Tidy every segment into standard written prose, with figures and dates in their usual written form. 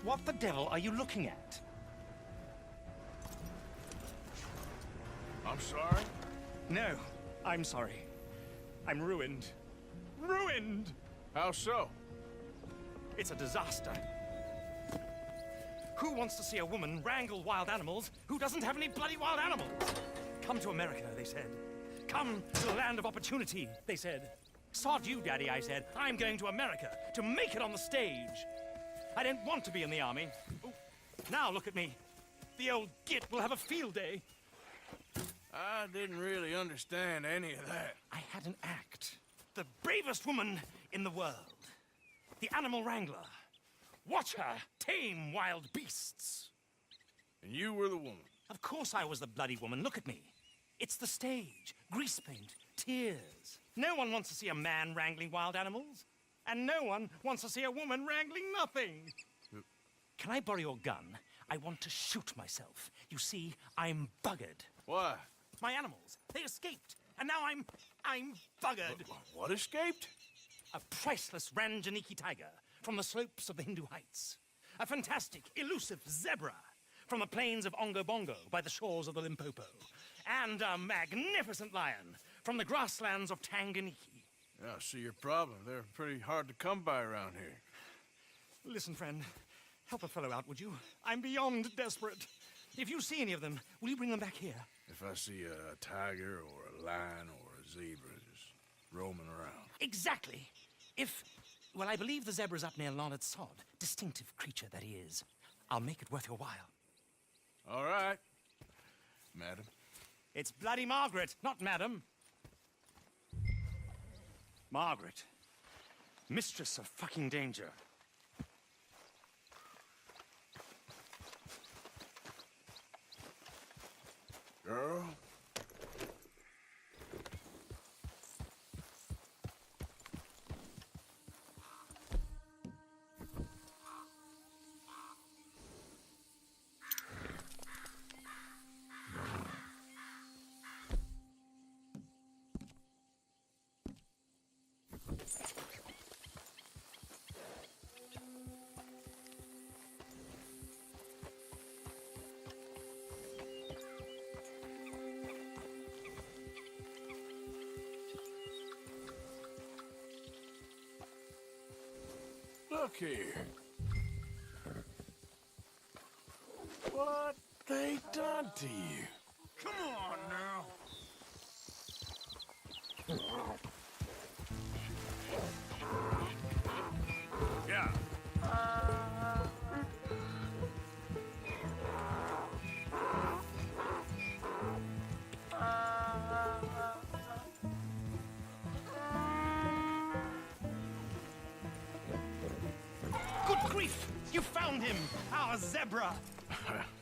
What the devil are you looking at? I'm sorry? No, I'm sorry. I'm ruined. Ruined! How so? It's a disaster. Who wants to see a woman wrangle wild animals who doesn't have any bloody wild animals? Come to America, they said. Come to the land of opportunity, they said. Sod you, Daddy, I said. I'm going to America to make it on the stage. I don't want to be in the army. Ooh, now look at me. The old git will have a field day. I didn't really understand any of that. I had an act. The bravest woman in the world. The animal wrangler. Watch her tame wild beasts. And you were the woman. Of course I was the bloody woman. Look at me. It's the stage. Grease paint. Tears. No one wants to see a man wrangling wild animals. And no one wants to see a woman wrangling nothing. Can I borrow your gun? I want to shoot myself. You see, I'm buggered. Why? My animals, they escaped. And now I'm buggered. What escaped? A priceless Ranjaniki tiger from the slopes of the Hindu Heights. A fantastic, elusive zebra from the plains of Ongo Bongo by the shores of the Limpopo. And a magnificent lion from the grasslands of Tanganyika. Yeah, I see your problem. They're pretty hard to come by around here. Listen, friend, help a fellow out, would you? I'm beyond desperate. If you see any of them, will you bring them back here? If I see a tiger or a lion or a zebra just roaming around. Exactly. Well, I believe the zebra's up near Leonard Sod. Distinctive creature that he is. I'll make it worth your while. All right, madam. It's bloody Margaret, not madam. Margaret. Mistress of fucking danger. Girl. Look here. What they done to you? Come on now. Yeah. Good grief! You found him! Our zebra!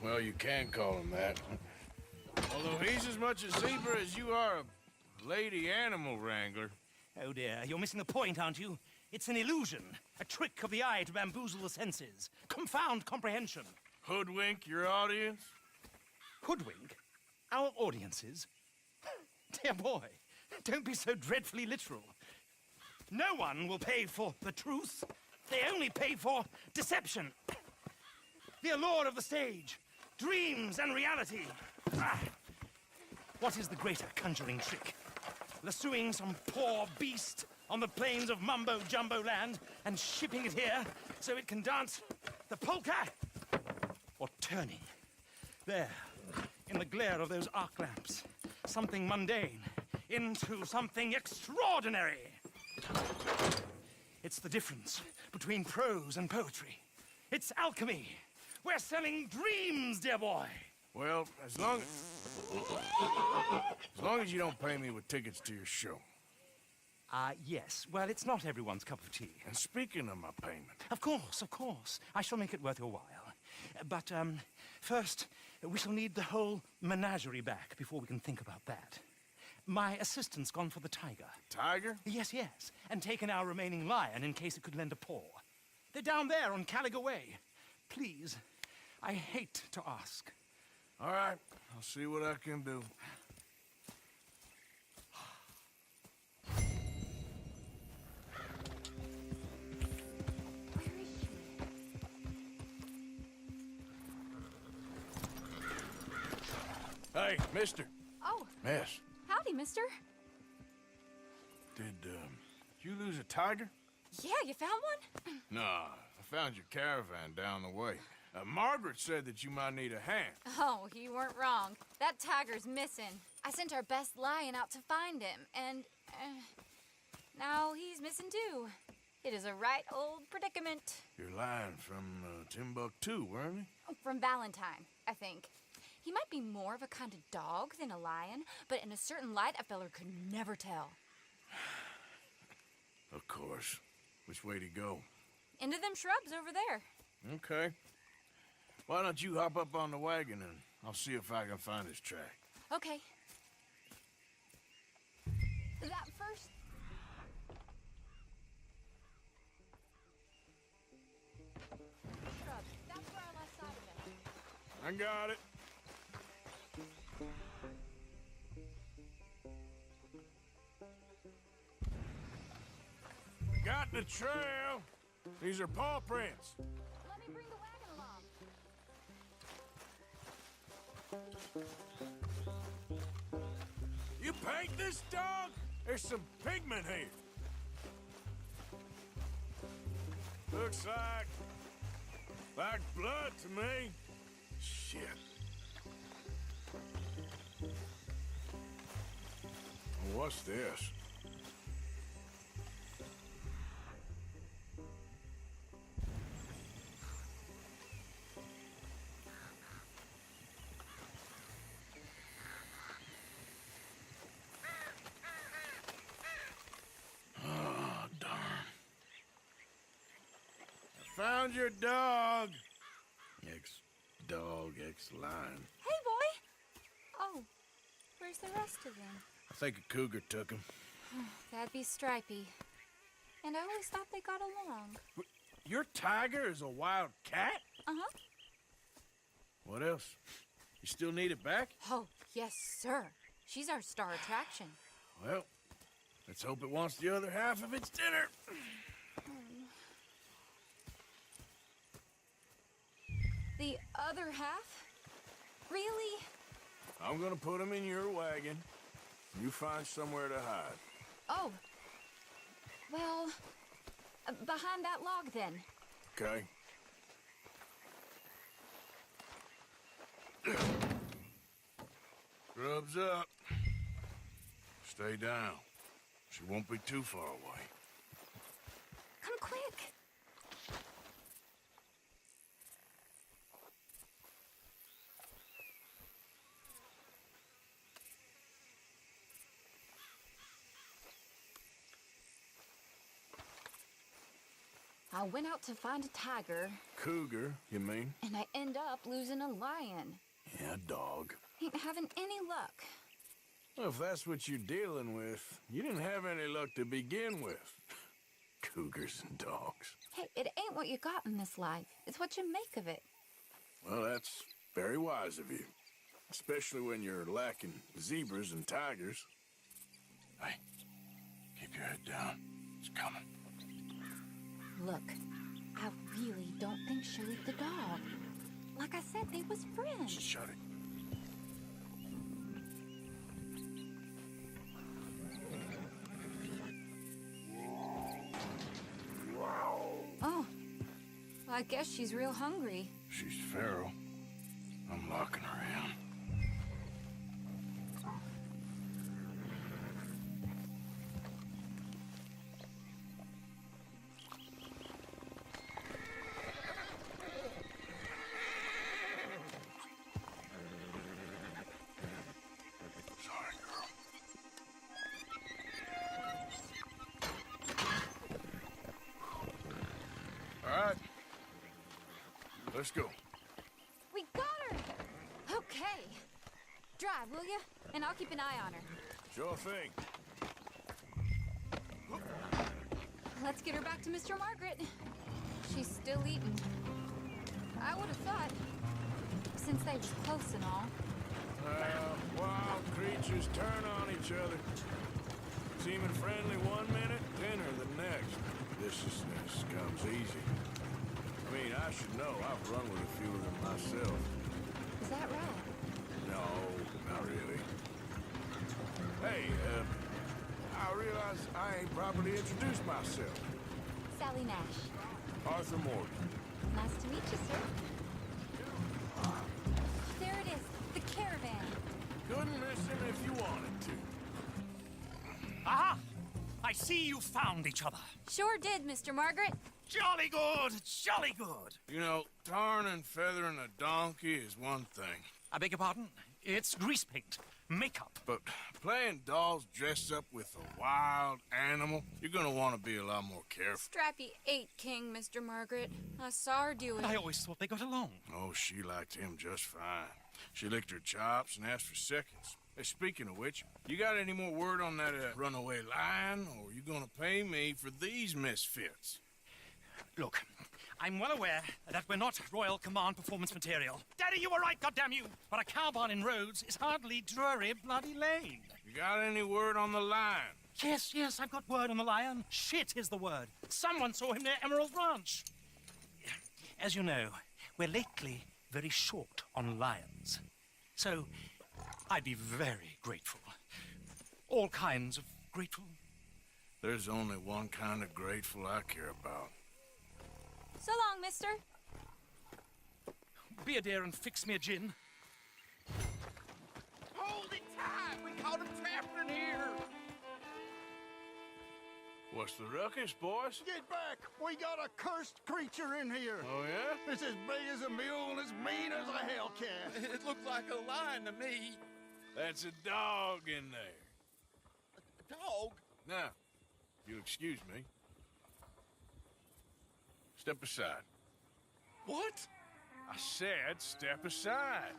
Well, you can call him that. Although he's as much a zebra as you are a lady animal wrangler. Oh dear, you're missing the point, aren't you? It's an illusion. A trick of the eye to bamboozle the senses. Confound comprehension. Hoodwink your audience? Hoodwink? Our audiences? Dear boy, don't be so dreadfully literal. No one will pay for the truth. They only pay for deception. The allure of the stage. Dreams and reality. Ah. What is the greater conjuring trick? Lassoing some poor beast on the plains of mumbo-jumbo land and shipping it here so it can dance the polka? Or turning, there, in the glare of those arc lamps, something mundane into something extraordinary? It's the difference between prose and poetry. It's alchemy. We're selling dreams, dear boy. Well, as long as you don't pay me with tickets to your show. Yes. Well, it's not everyone's cup of tea. And speaking of my payment... Of course, of course. I shall make it worth your while. But, first, we shall need the whole menagerie back before we can think about that. My assistant's gone for the tiger. Tiger? Yes, yes. And taken our remaining lion in case it could lend a paw. They're down there on Caliga Way. Please, I hate to ask. All right, I'll see what I can do. Hey, mister. Oh, Yes. howdy, mister. Did you lose a tiger? Yeah, you found one? Nah, I found your caravan down the way. Margaret said that you might need a hand. Oh, you weren't wrong. That tiger's missing. I sent our best lion out to find him, and now he's missing too. It is a right old predicament. Your lion from Timbuktu, weren't he? From Valentine, I think. He might be more of a kind of dog than a lion, but in a certain light, a feller could never tell. Of course. Which way to go? Into them shrubs over there. Okay. Why don't you hop up on the wagon and I'll see if I can find his track. Okay. That first... shrub. That's where I lost sight of him. I got it. Got the trail. These are paw prints. Let me bring the wagon along. You paint this dog? There's some pigment here. Looks like blood to me. Shit. What's this? Found your dog. Ex-dog, ex-lion. Hey, boy! Oh, where's the rest of them? I think a cougar took him. That'd be Stripey. And I always thought they got along. Your tiger is a wild cat? Uh-huh. What else? You still need it back? Oh, yes, sir. She's our star attraction. Well, let's hope it wants the other half of its dinner. The other half? Really? I'm gonna put him in your wagon. You find somewhere to hide. Oh. Well, behind that log, then. Okay. Grub's up. Stay down. She won't be too far away. Come quick. I went out to find a tiger, Cougar, you mean? and I end up losing a lion. Yeah, dog. Ain't having any luck. Well, if that's what you're dealing with, you didn't have any luck to begin with. Cougars and dogs. Hey, it ain't what you got in this life. It's what you make of it. Well, that's very wise of you. Especially when you're lacking zebras and tigers. Hey, keep your head down. It's coming. Look, I really don't think she'll eat the dog. Like I said, they was friends. Just shut it. Oh, well, I guess she's real hungry. She's feral. I'm locking her in. Sorry, girl. All right. Let's go. We got her! Okay. Drive, will you? And I'll keep an eye on her. Sure thing. Let's get her back to Mr. Margaret. She's still eating. I would have thought, since they was close and all. Wild creatures turn on each other. Seeming friendly one minute, dinner the next. Viciousness comes easy. I mean, I should know. I've run with a few of them myself. Is that right? No, not really. Hey, I realize I ain't properly introduced myself. Sally Nash. Arthur Morgan. Nice to meet you, sir. There it is, the caravan. Couldn't miss him if you wanted to. Aha! I see you found each other. Sure did, Mr. Margaret. Jolly good, jolly good. You know, tarring and feathering a donkey is one thing. I beg your pardon? It's grease paint, makeup. But playing dolls dressed up with a wild animal, you're gonna want to be a lot more careful. Strappy ate King, Mr. Margaret. I saw her do it. I always thought they got along. Oh, she liked him just fine. She licked her chops and asked for seconds. Hey, speaking of which, you got any more word on that runaway lion, or you gonna pay me for these misfits? Look, I'm well aware that we're not Royal Command performance material. Daddy, you were right, goddamn you! But a cow barn in Rhodes is hardly Drury Bloody Lane. You got any word on the lion? Yes, I've got word on the lion. Shit is the word. Someone saw him near Emerald Ranch. As you know, we're lately very short on lions. So, I'd be very grateful. All kinds of grateful. There's only one kind of grateful I care about. So long, mister. Be a dear and fix me a gin. Hold it tight! We caught him trapped in here! What's the ruckus, boys? Get back! We got a cursed creature in here! Oh, yeah? It's as big as a mule and as mean as a hellcat. It looked like a lion to me. That's a dog in there. A dog? Now, you'll excuse me. Step aside. What? I said step aside.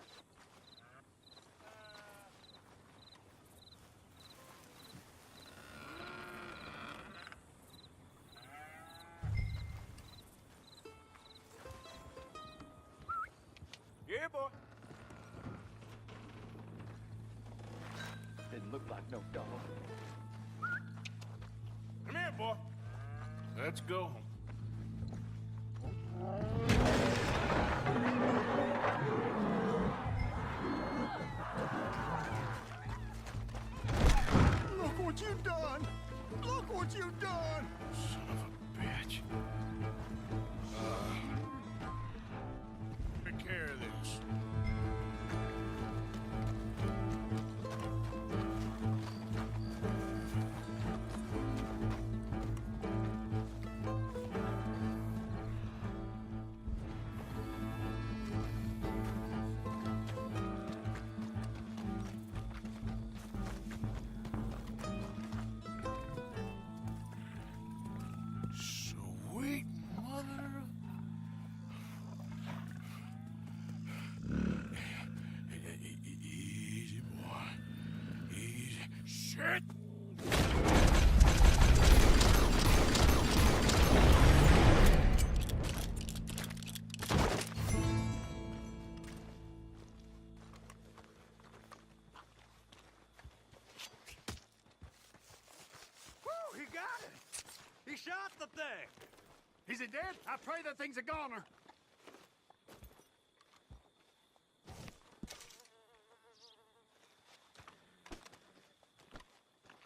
Yeah, boy. Didn't look like no dog. Come here, boy. Let's go home. Look what you've done! Look what you've done! Son of a bitch. Take care of this. Sweet mother of... Easy, boy. Easy. Shit! Whew, he got it! He shot the thing! Is it dead? I pray that thing's a goner.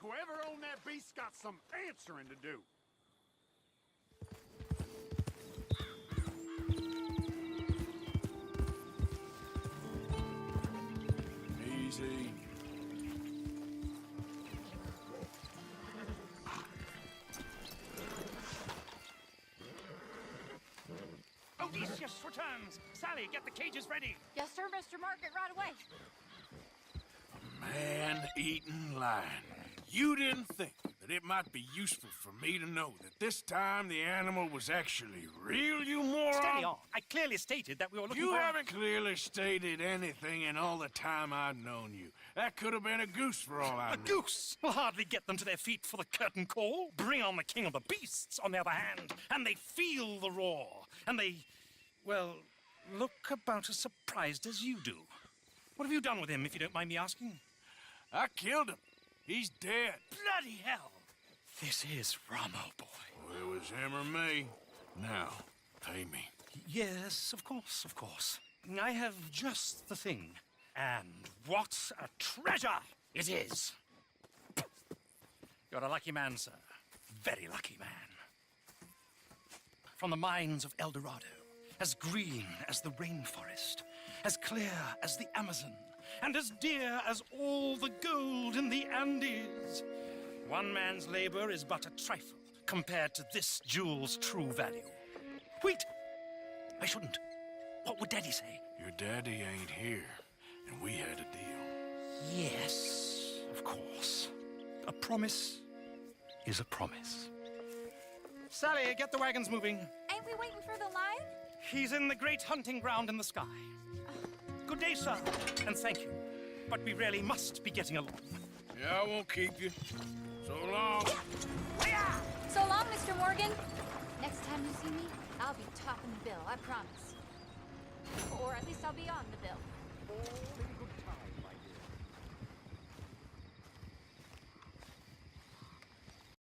Whoever owned that beast got some answering to do. Easy. Odysseus returns. Sally, get the cages ready. Yes, sir, Mr. Margaret, right away. Man-eating lion. You didn't think that it might be useful for me to know that this time the animal was actually real, you moron? Steady on. I clearly stated that we were looking You for... haven't clearly stated anything in all the time I've known you. That could have been a goose for all I A knew. goose will hardly get them to their feet for the curtain call. Bring on the king of the beasts, on the other hand, and they feel the roar. And they, well, look about as surprised as you do. What have you done with him, if you don't mind me asking? I killed him. He's dead. Bloody hell! This is Ramo, boy. Well, it was him or me. Now, pay me. Yes, of course, of course. I have just the thing. And what a treasure it is! You're a lucky man, sir. Very lucky man. From the mines of El Dorado, as green as the rainforest, as clear as the Amazon, and as dear as all the gold in the Andes. One man's labor is but a trifle compared to this jewel's true value. Wait! I shouldn't. What would Daddy say? Your daddy ain't here, and we had a deal. Yes, of course. A promise is a promise. Sally, get the wagons moving. Ain't we waiting for the lion? He's in the great hunting ground in the sky. Good day, sir, and thank you. But we really must be getting along. Yeah, I won't keep you. So long. So long, Mr. Morgan. Next time you see me, I'll be topping the bill, I promise. Or at least I'll be on the bill.